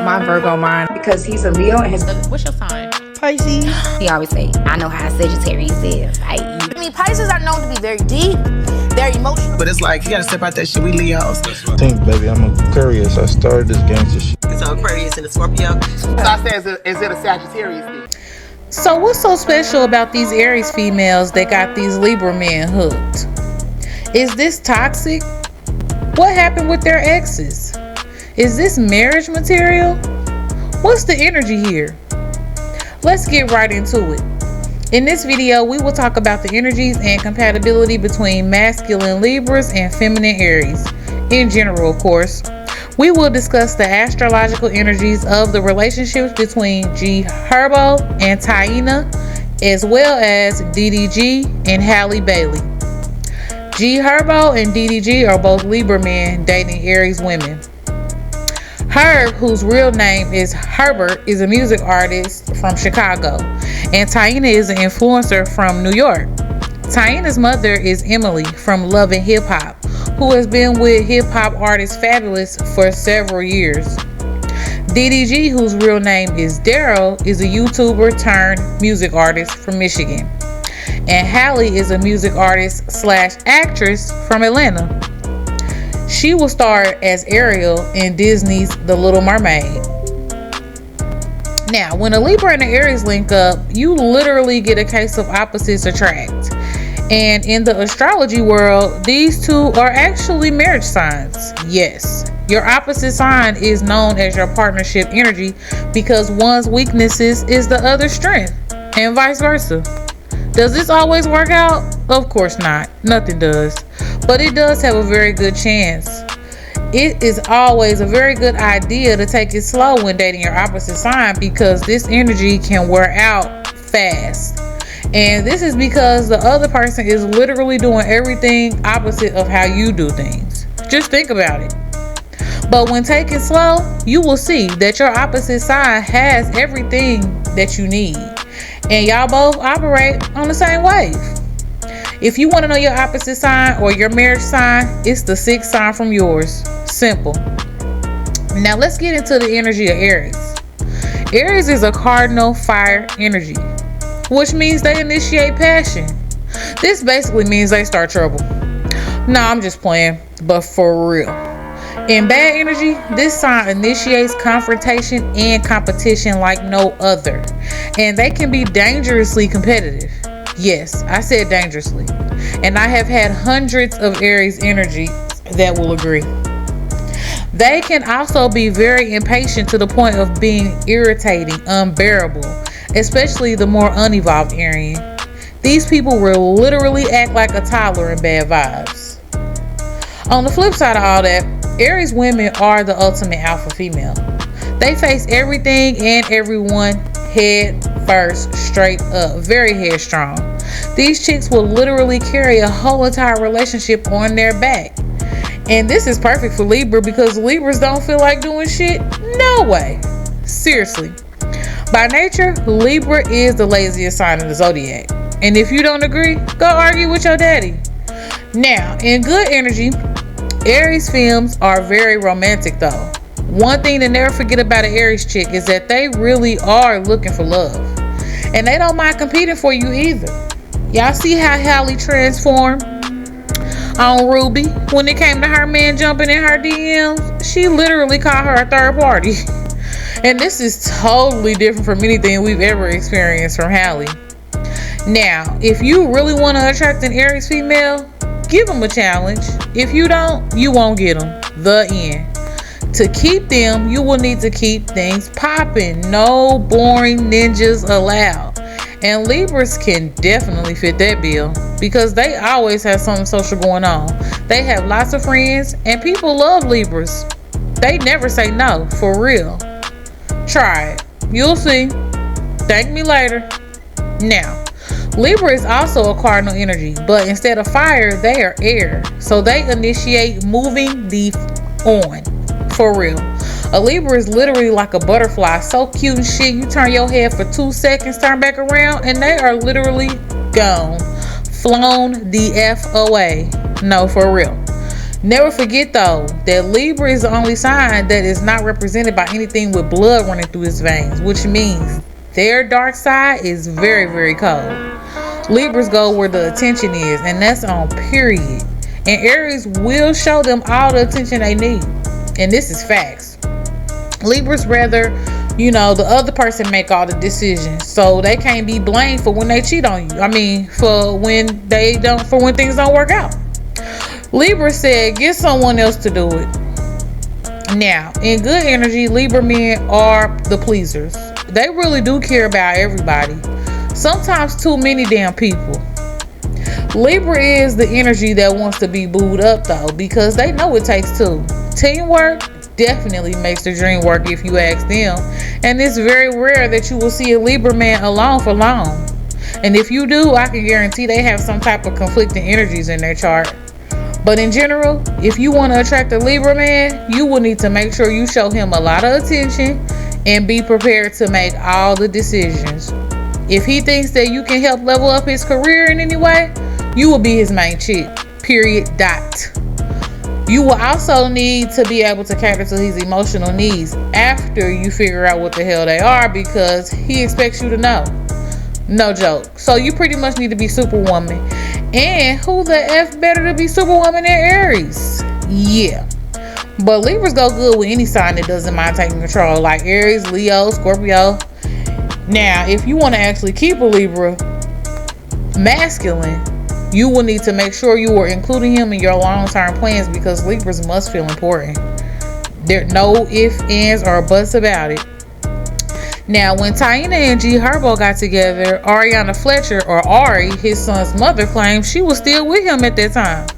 my Virgo mind because he's a Leo and his... What's your sign? Pisces. He always say, I know how Sagittarius is. I mean, Pisces are known to be very deep, very emotional. But it's like, you gotta step out that shit. We Leos. I think, baby, I'm Aquarius. I started this gangster shit. It's Aquarius and a Scorpio. So I say, is it a Sagittarius thing? So what's so special about these Aries females that got these Libra men hooked? Is this toxic? What happened with their exes? Is this marriage material? What's the energy here? Let's get right into it. In this video, we will talk about the energies and compatibility between masculine Libras and feminine Aries. In general, of course. We will discuss the astrological energies of the relationships between G Herbo and Taina, as well as DDG and Halle Bailey. G Herbo and DDG are both Libra men dating Aries women. Herb, whose real name is Herbert, is a music artist from Chicago, and Taina is an influencer from New York. Taina's mother is Emily from Love and Hip Hop, who has been with hip hop artist Fabolus for several years. DDG, whose real name is Darryl, is a YouTuber turned music artist from Michigan. And Halle is a music artist / actress from Atlanta. She will star as Ariel in Disney's The Little Mermaid. Now, when a Libra and an Aries link up, you literally get a case of opposites attract. And in the astrology world, these two are actually marriage signs. Yes, your opposite sign is known as your partnership energy because one's weaknesses is the other's strength, and vice versa. Does this always work out? Of course not. Nothing does. But it does have a very good chance. It is always a very good idea to take it slow when dating your opposite sign because this energy can wear out fast. And this is because the other person is literally doing everything opposite of how you do things. Just think about it. But when taken slow, you will see that your opposite sign has everything that you need. And y'all both operate on the same wave. If you want to know your opposite sign or your marriage sign, it's the 6th sign from yours. Simple. Now let's get into the energy of Aries. Aries is a cardinal fire energy, which means they initiate passion. This basically means they start trouble. No, I'm just playing, but for real. In bad energy, this sign initiates confrontation and competition like no other. And they can be dangerously competitive. Yes, I said dangerously. And I have had hundreds of Aries energy that will agree. They can also be very impatient to the point of being irritating, unbearable, especially the more unevolved Arian. These people will literally act like a toddler in bad vibes. On the flip side of all that, Aries women are the ultimate alpha female. They face everything and everyone head first, straight up, very headstrong. These chicks will literally carry a whole entire relationship on their back. And this is perfect for Libra because Libras don't feel like doing shit. No way. Seriously. By nature, Libra is the laziest sign in the zodiac. And if you don't agree, go argue with your daddy. Now, in good energy, Aries films are very romantic though. One thing to never forget about an Aries chick is that they really are looking for love. And they don't mind competing for you either. Y'all see how Halle transformed on Ruby when it came to her man jumping in her DMs? She literally called her a third party. And this is totally different from anything we've ever experienced from Halle. Now, if you really want to attract an Aries female, give them a challenge. If you don't, you won't get them. The end. To keep them, you will need to keep things popping. No boring ninjas allowed. And Libras can definitely fit that bill because they always have something social going on. They have lots of friends and people love Libras. They never say no, for real. Try it. You'll see. Thank me later. Now, Libra is also a cardinal energy, but instead of fire, they are air. So they initiate moving the on. For real. A Libra is literally like a butterfly. So cute and shit. You turn your head for 2 seconds, turn back around, and they are literally gone. Flown the F away. No, for real. Never forget though that Libra is the only sign that is not represented by anything with blood running through its veins, which means their dark side is very, very cold. Libras go where the attention is, and that's on period. And Aries will show them all the attention they need. And this is facts. Libras rather, the other person make all the decisions. So they can't be blamed for when they cheat on you. I mean, for when things don't work out. Libra said, get someone else to do it. Now, in good energy, Libra men are the pleasers. They really do care about everybody. Sometimes too many damn people. Libra is the energy that wants to be booed up though, because they know it takes two. Teamwork definitely makes the dream work if you ask them. And it's very rare that you will see a Libra man alone for long. And if you do, I can guarantee they have some type of conflicting energies in their chart. But in general, if you want to attract a Libra man, you will need to make sure you show him a lot of attention and be prepared to make all the decisions. If he thinks that you can help level up his career in any way, you will be his main chick. Period. Dot. You will also need to be able to cater to his emotional needs after you figure out what the hell they are, because he expects you to know. No joke. So you pretty much need to be Superwoman. And who the F better to be Superwoman than Aries? Yeah. But Libras go good with any sign that doesn't mind taking control, like Aries, Leo, Scorpio. Now, if you want to actually keep a Libra masculine, you will need to make sure you are including him in your long-term plans, because Libras must feel important. There's no ifs, ands, or buts about it. Now, when Taina and G Herbo got together, Ariana Fletcher, or Ari, his son's mother, claimed she was still with him at that time.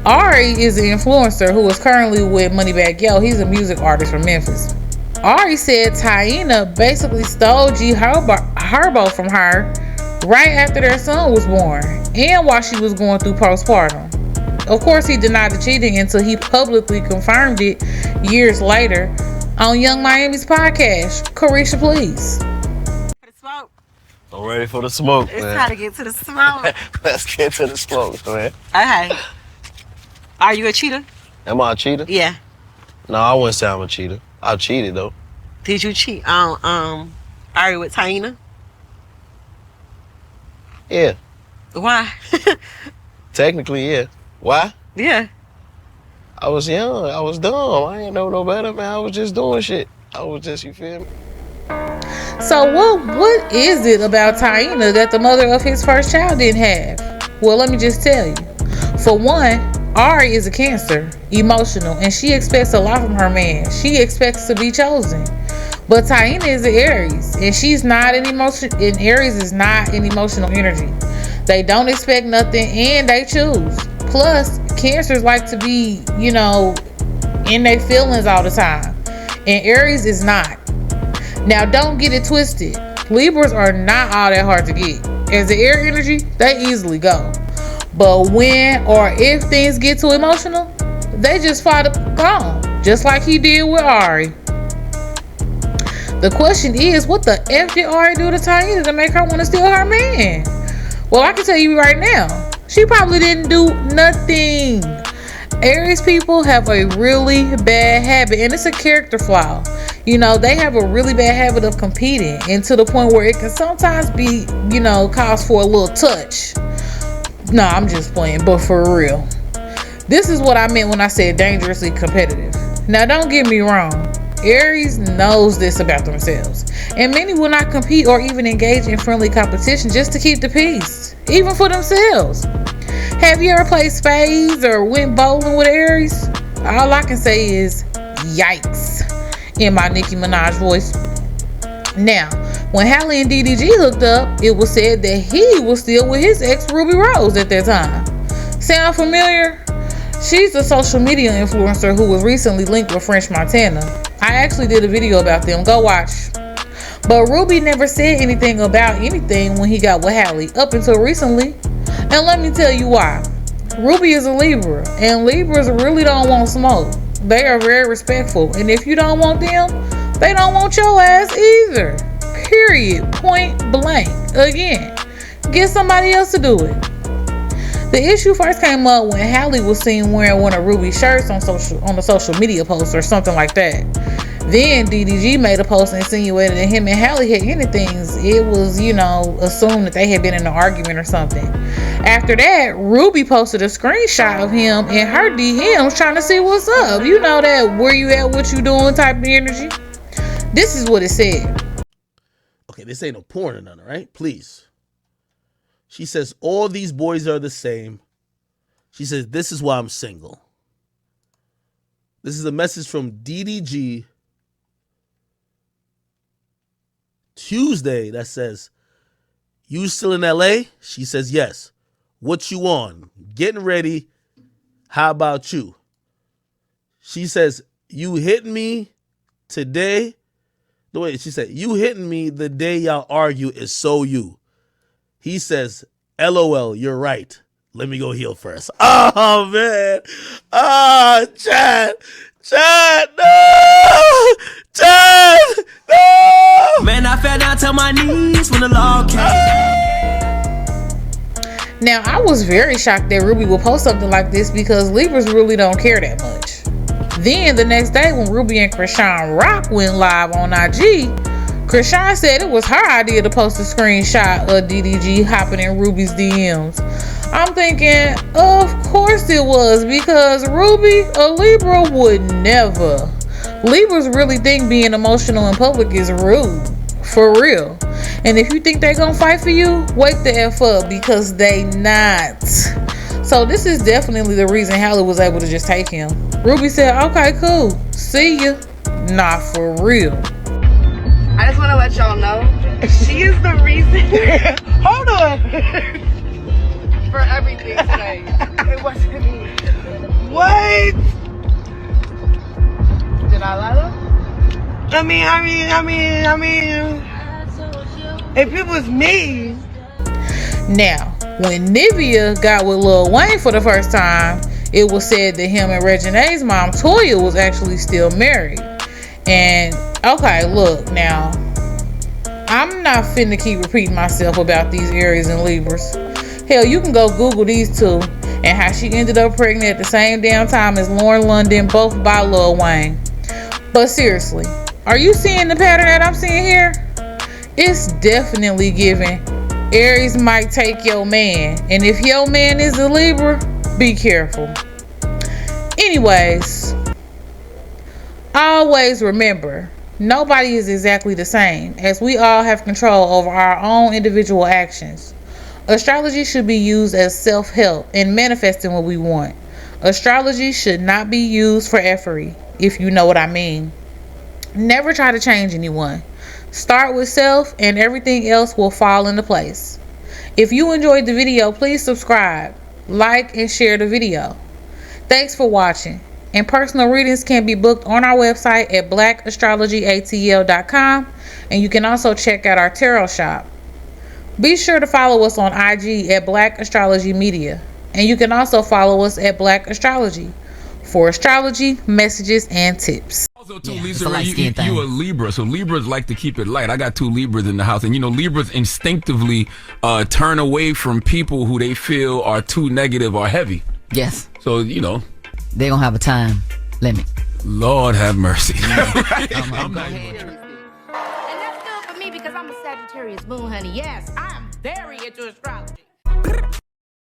Ari is an influencer who is currently with Moneybagg Yo. He's a music artist from Memphis. Ari said Taina basically stole G Herbo from her right after their son was born and while she was going through postpartum. Of course, he denied the cheating until he publicly confirmed it years later on Young Miami's podcast. Carisha, please. Smoke. I'm ready for the smoke, It's man. time to get to the smoke. Let's get to the smoke, man. Okay. Are you a cheater? Am I a cheater? Yeah. No, I wouldn't say I'm a cheater. I cheated, though. Did you cheat on Ari with Taina? Yeah. Why? Technically, yeah. Why? Yeah. I was young. I was dumb. I ain't know no better, man. I was just doing shit. You feel me? So what is it about Taina that the mother of his first child didn't have? Well, let me just tell you. For one, Ari is a Cancer, emotional, and she expects a lot from her man. She expects to be chosen. But Taina is an Aries, and she's not an emotion. And Aries is not an emotional energy. They don't expect nothing, and they choose. Plus, Cancers like to be, in their feelings all the time, and Aries is not. Now, don't get it twisted. Libras are not all that hard to get. As the air energy, they easily go. But when or if things get too emotional, they just fight gone, just like he did with Ari. The question is, what the F did Ari do to Taina to make her want to steal her man? Well, I can tell you right now, she probably didn't do nothing. Aries people have a really bad habit, and it's a character flaw. They have a really bad habit of competing, and to the point where it can sometimes be, cause for a little touch. No, I'm just playing, but for real. This is what I meant when I said dangerously competitive. Now, don't get me wrong. Aries knows this about themselves, and many will not compete or even engage in friendly competition just to keep the peace, even for themselves. Have you ever played spades or went bowling with Aries? All I can say is yikes in my Nicki Minaj voice. Now, when Halle and DDG hooked up, it was said that he was still with his ex Rubi Rose at that time. Sound familiar? She's a social media influencer who was recently linked with French Montana. I actually did a video about them. Go watch. But Rubi never said anything about anything when he got with Halle up until recently. And let me tell you why. Rubi is a Libra, and Libras really don't want smoke. They are very respectful, and if you don't want them, they don't want your ass either. Period. Point blank. Again, get somebody else to do it. The issue first came up when Halle was seen wearing one of Ruby's shirts on the social media post or something like that. Then DDG made a post insinuating that him and Halle had ended things. It was, assumed that they had been in an argument or something. After that, Ruby posted a screenshot of him in her DMs trying to see what's up. You know that where you at, what you doing type of energy. This is what it said. Okay, this ain't no porn or nothing, right? Please. She says, all these boys are the same. She says, this is why I'm single. This is a message from DDG Tuesday that says, you still in LA? She says, yes. What you on? Getting ready. How about you? She says, you hitting me today? The way she said, you hitting me the day y'all argue is so you. He says, LOL, you're right. Let me go heal first. Oh, man. Oh, Chad, no. Chad, no. Man, I fell down to my knees when the law came. Now, I was very shocked that Ruby would post something like this because Libras really don't care that much. Then the next day when Ruby and Krishan Rock went live on IG, Krishan said it was her idea to post a screenshot of DDG hopping in Ruby's DMs. I'm thinking, of course it was, because Ruby, a Libra, would never. Libras really think being emotional in public is rude. For real. And if you think they're gonna fight for you, wake the F up, because they not. So this is definitely the reason Halle was able to just take him. Ruby said, okay, cool. See ya. Nah, for real. I just want to let y'all know, she is the reason. Hold on. For everything today. It wasn't me. What? Did I lie though? I mean, if it was me. Now, when Nivea got with Lil Wayne for the first time, it was said that him and Regine's mom, Toya, was actually still married. And, okay, look, now, I'm not finna keep repeating myself about these Aries and Libras. Hell, you can go Google these two and how she ended up pregnant at the same damn time as Lauren London, both by Lil Wayne. But seriously, are you seeing the pattern that I'm seeing here? It's definitely giving Aries might take your man. And if your man is a Libra, be careful. Anyways, always remember, nobody is exactly the same, as we all have control over our own individual actions. Astrology should be used as self-help and manifesting what we want. Astrology should not be used for effery, if you know what I mean. Never try to change anyone. Start with self and everything else will fall into place. If you enjoyed the video, please subscribe, like, and share the video. Thanks for watching. And personal readings can be booked on our website at blackastrologyatl.com, and you can also check out our tarot shop. Be sure to follow us on IG at Black Astrology Media, and you can also follow us at Black Astrology for astrology, messages, and tips. Also, too, Lisa, you a Libra, so Libras like to keep it light. I got 2 Libras in the house, and Libras instinctively turn away from people who they feel are too negative or heavy. Yes. So, they gonna have a time limit. Lord have mercy. I'm not and that's good for me because I'm a Sagittarius moon, honey. Yes, I'm very into astrology.